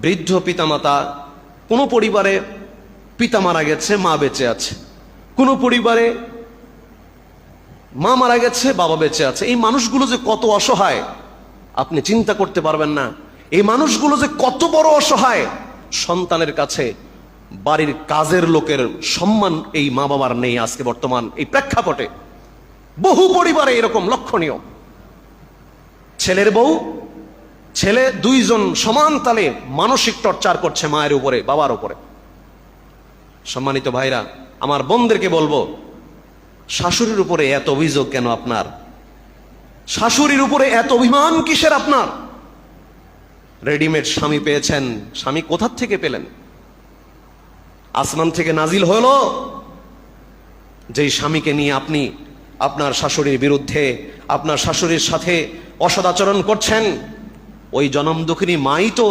বৃদ্ধ পিতামাতা, কোনো পরিবারে পিতা মারা গেছে, মা বেঁচে আছে, কোনো পরিবারে মা মারা গেছে, বাবা বেঁচে আছে। এই মানুষগুলো যে কত অসহায় আপনি চিন্তা করতে পারবেন না। এই মানুষগুলো যে কত বড় অসহায়, সন্তানের কাছে বাড়ির কাজের লোকের সম্মান এই মা বাবার নেই আজকে বর্তমান এই প্রেক্ষাপটে। বহু পরিবারে এরকম লক্ষণীয়। ছেলের বউ, ছেলে দুইজন সমান তালে মানসিক টর্চার করছে মায়ের উপরে, বাবার উপরে। সম্মানিত ভাইরা, আমার বোনদেরকে বলবো, শাশুড়ির উপরে এত অভিযোগ কেন আপনার? শাশুড়ির উপরে এত অভিমান কিসের আপনার? রেডিমেড স্বামী পেয়েছেন, স্বামী কোথা থেকে পেলেন? আসমান থেকে নাজিল হলো? যেই স্বামীকে নিয়ে আপনি আপনার শাশুড়ির বিরুদ্ধে, আপনার শাশুড়ির সাথে অসদাচরণ করছেন, ওই জনম দুঃখিনী মাই তো